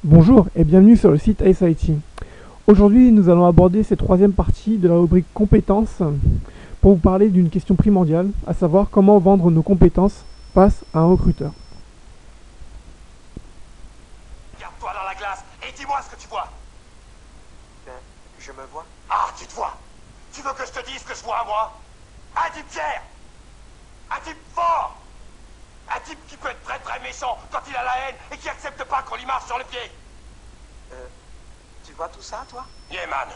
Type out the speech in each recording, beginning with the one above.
Bonjour et bienvenue sur le site AceIT. Aujourd'hui, nous allons aborder cette troisième partie de la rubrique compétences pour vous parler d'une question primordiale, à savoir comment vendre nos compétences face à un recruteur. Regarde-toi dans la glace et dis-moi ce que tu vois. Je me vois. Ah, tu te vois. Tu veux que je te dise ce que je vois, moi? Un type fier. Un type fort. Un type qui peut être très très méchant quand il a la haine et qui accepte pas qu'on lui marche sur le pied. Tu vois tout ça, toi? Yeah, man.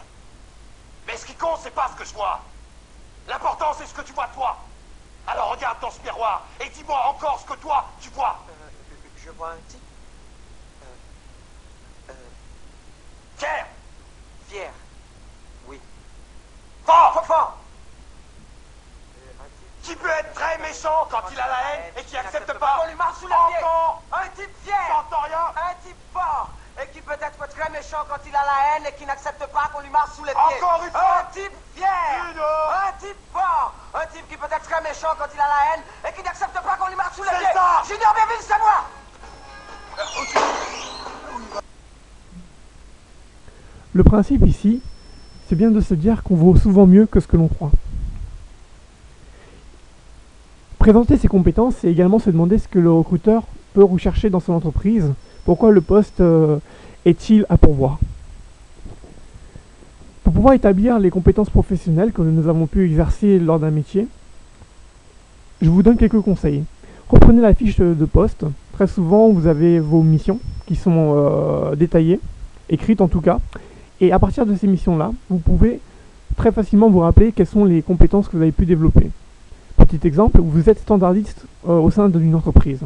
Mais ce qui compte, c'est pas ce que je vois. L'important, c'est ce que tu vois toi. Alors regarde dans ce miroir et dis-moi encore ce que toi, tu vois. Je vois un type. Fier. Fier. Oui. Fort. Fort. Un type Qui peut être très méchant quand il a la haine et qui accepte pas qu'on lui marche sous le pied. encore. Un type fier. J'entends rien. Un type fort. Et qui peut être très méchant quand il a la haine et qui n'accepte pas qu'on lui marche sous les pieds. Encore une fois. Un type fier. Une. Un type fort. Un type qui peut être très méchant quand il a la haine et qui n'accepte pas qu'on lui marche sous les C'est pieds. ça. Junior Béville, c'est moi. Le principe ici, c'est bien de se dire qu'on vaut souvent mieux que ce que l'on croit. Présenter ses compétences, c'est également se demander ce que le recruteur peut rechercher dans son entreprise, pourquoi le poste est-il à pourvoir. Pour pouvoir établir les compétences professionnelles que nous avons pu exercer lors d'un métier, je vous donne quelques conseils. Reprenez la fiche de poste. Très souvent, vous avez vos missions qui sont détaillées, écrites en tout cas. Et à partir de ces missions-là, vous pouvez très facilement vous rappeler quelles sont les compétences que vous avez pu développer. Petit exemple, vous êtes standardiste au sein d'une entreprise.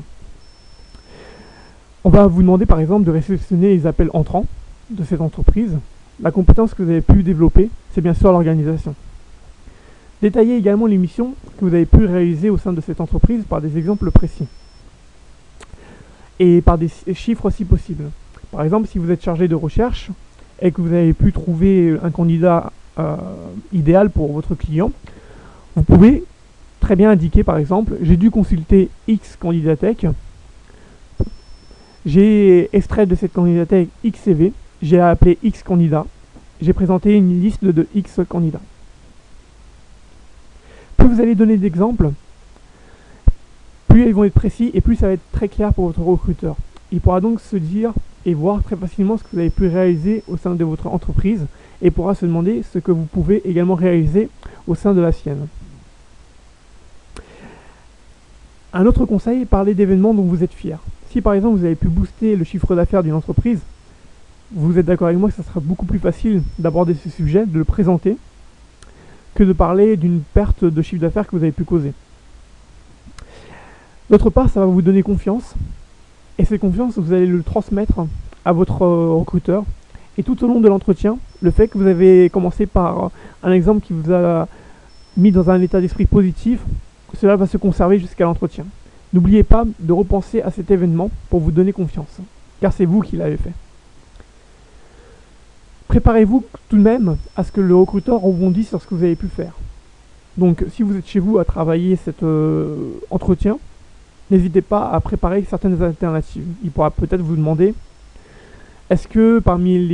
On va vous demander par exemple de réceptionner les appels entrants de cette entreprise. La compétence que vous avez pu développer, c'est bien sûr l'organisation. Détaillez également les missions que vous avez pu réaliser au sein de cette entreprise par des exemples précis. Et par des chiffres si possible. Par exemple, si vous êtes chargé de recherche et que vous avez pu trouver un candidat idéal pour votre client, vous pouvez très bien indiquer par exemple, j'ai dû consulter X candidatech, j'ai extrait de cette candidatech X CV, j'ai appelé X candidat, j'ai présenté une liste de X candidats. Plus vous allez donner d'exemples, plus ils vont être précis et plus ça va être très clair pour votre recruteur. Il pourra donc se dire et voir très facilement ce que vous avez pu réaliser au sein de votre entreprise et pourra se demander ce que vous pouvez également réaliser au sein de la sienne. Un autre conseil, parlez d'événements dont vous êtes fier. Si par exemple vous avez pu booster le chiffre d'affaires d'une entreprise, vous êtes d'accord avec moi que ça sera beaucoup plus facile d'aborder ce sujet, de le présenter, que de parler d'une perte de chiffre d'affaires que vous avez pu causer. D'autre part, ça va vous donner confiance, et cette confiance, vous allez le transmettre à votre recruteur. Et tout au long de l'entretien, le fait que vous avez commencé par un exemple qui vous a mis dans un état d'esprit positif, cela va se conserver jusqu'à l'entretien. N'oubliez pas de repenser à cet événement pour vous donner confiance, car c'est vous qui l'avez fait. Préparez-vous tout de même à ce que le recruteur rebondisse sur ce que vous avez pu faire. Donc, si vous êtes chez vous à travailler cet entretien, n'hésitez pas à préparer certaines alternatives. Il pourra peut-être vous demander, est-ce que parmi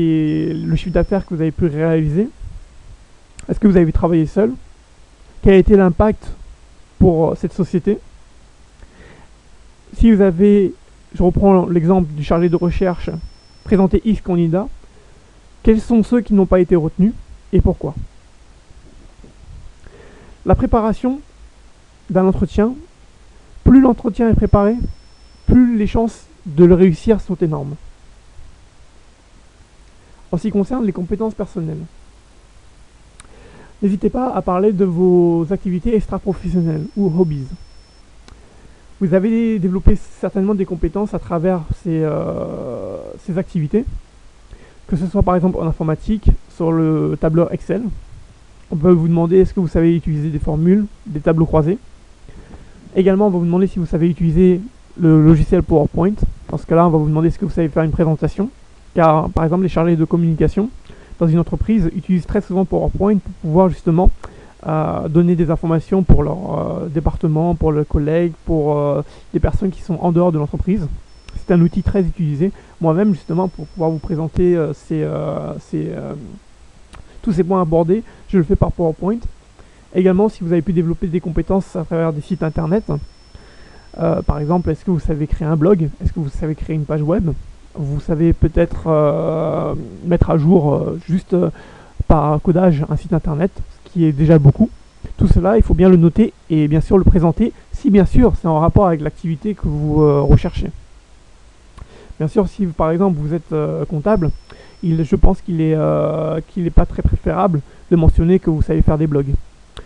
le chiffre d'affaires que vous avez pu réaliser, est-ce que vous avez travaillé seul? Quel a été l'impact pour cette société? Si vous avez, je reprends l'exemple du chargé de recherche, présenté X candidats, quels sont ceux qui n'ont pas été retenus et pourquoi? La préparation d'un entretien, plus l'entretien est préparé, plus les chances de le réussir sont énormes. En ce qui concerne les compétences personnelles, n'hésitez pas à parler de vos activités extra-professionnelles ou hobbies. Vous avez développé certainement des compétences à travers ces activités, que ce soit par exemple en informatique, sur le tableur Excel. On peut vous demander est-ce que vous savez utiliser des formules, des tableaux croisés. Également, on va vous demander si vous savez utiliser le logiciel PowerPoint. Dans ce cas-là, on va vous demander est-ce que vous savez faire une présentation. Car par exemple, les chargés de communication dans une entreprise utilisent très souvent PowerPoint pour pouvoir justement donner des informations pour leur département, pour leurs collègues, pour des personnes qui sont en dehors de l'entreprise. c'est un outil très utilisé. Moi-même, justement, pour pouvoir vous présenter tous ces points abordés, je le fais par PowerPoint. Également, si vous avez pu développer des compétences à travers des sites internet, par exemple, est-ce que vous savez créer un blog? Est-ce que vous savez créer une page web? Vous savez peut-être mettre à jour juste par codage un site internet, ce qui est déjà beaucoup. Tout cela, il faut bien le noter et bien sûr le présenter, si bien sûr c'est en rapport avec l'activité que vous recherchez. Bien sûr, si par exemple vous êtes comptable, je pense qu'il est pas très préférable de mentionner que vous savez faire des blogs.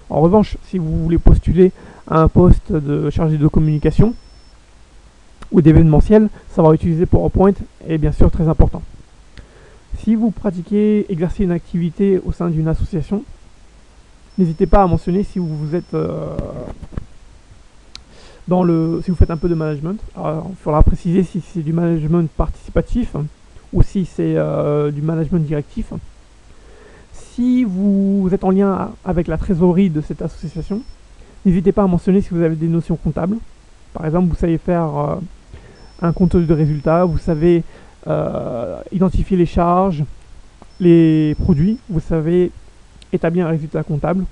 En revanche, si vous voulez postuler à un poste de chargé de communication ou d'événementiel, savoir utiliser PowerPoint est bien sûr très important. Si vous exercez une activité au sein d'une association, n'hésitez pas à mentionner si vous êtes si vous faites un peu de management. Alors, il faudra préciser si c'est du management participatif ou si c'est du management directif. Si vous êtes en lien avec la trésorerie de cette association, n'hésitez pas à mentionner si vous avez des notions comptables. Par exemple, vous savez faire un compte de résultats, vous savez identifier les charges, les produits, vous savez établir un résultat comptable.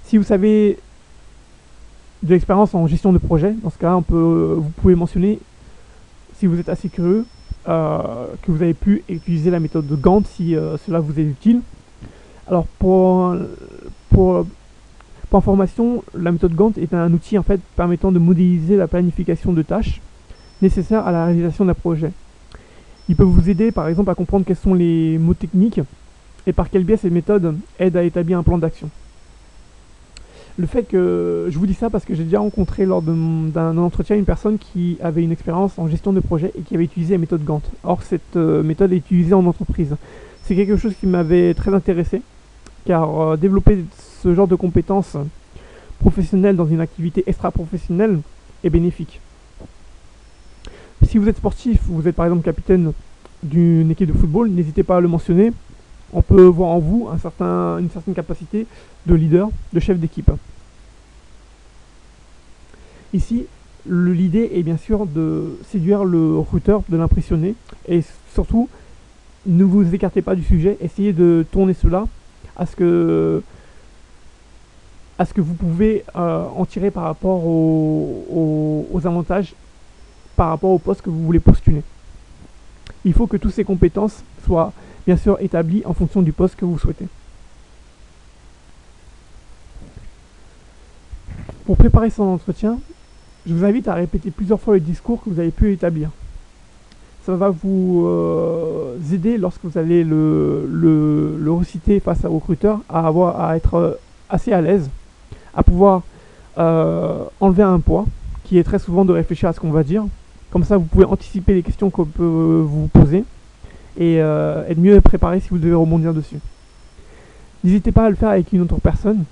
Si vous savez de l'expérience en gestion de projet, dans ce cas, vous pouvez mentionner, si vous êtes assez curieux, que vous avez pu utiliser la méthode de Gantt si cela vous est utile. Alors pour information, la méthode Gantt est un outil en fait permettant de modéliser la planification de tâches nécessaires à la réalisation d'un projet. Il peut vous aider par exemple à comprendre quels sont les mots techniques et par quel biais cette méthode aide à établir un plan d'action. Le fait que je vous dis ça parce que j'ai déjà rencontré lors d'un entretien une personne qui avait une expérience en gestion de projet et qui avait utilisé la méthode Gantt. Or cette méthode est utilisée en entreprise. C'est quelque chose qui m'avait très intéressé car développer ce genre de compétences professionnelles dans une activité extra-professionnelle est bénéfique. Si vous êtes sportif, vous êtes par exemple capitaine d'une équipe de football, n'hésitez pas à le mentionner. On peut voir en vous une certaine capacité de leader, de chef d'équipe. Ici, l'idée est bien sûr de séduire le recruteur, de l'impressionner et surtout, ne vous écartez pas du sujet, essayez de tourner cela à ce que vous pouvez en tirer par rapport aux avantages, par rapport au poste que vous voulez postuler. Il faut que toutes ces compétences soient bien sûr établies en fonction du poste que vous souhaitez. Pour préparer son entretien, je vous invite à répéter plusieurs fois le discours que vous avez pu établir. Ça va vous aider lorsque vous allez le reciter face à vos recruteurs à être assez à l'aise, à pouvoir enlever un poids qui est très souvent de réfléchir à ce qu'on va dire. Comme ça, vous pouvez anticiper les questions qu'on peut vous poser et être mieux préparé si vous devez rebondir dessus. N'hésitez pas à le faire avec une autre personne.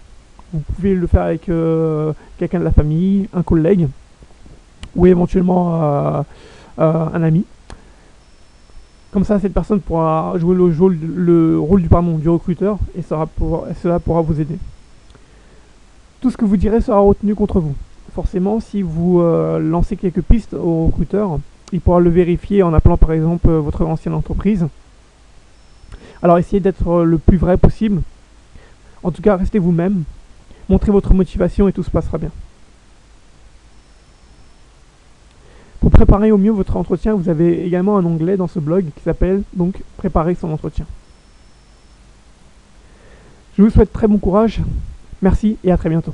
Vous pouvez le faire avec quelqu'un de la famille, un collègue ou éventuellement un ami. Comme ça, cette personne pourra jouer le rôle du recruteur et cela pourra vous aider. Tout ce que vous direz sera retenu contre vous. Forcément, si vous lancez quelques pistes au recruteur, il pourra le vérifier en appelant par exemple votre ancienne entreprise. Alors essayez d'être le plus vrai possible. En tout cas, restez vous-même. Montrez votre motivation et tout se passera bien. Pour préparer au mieux votre entretien, vous avez également un onglet dans ce blog qui s'appelle donc « Préparer son entretien ». Je vous souhaite très bon courage. Merci et à très bientôt.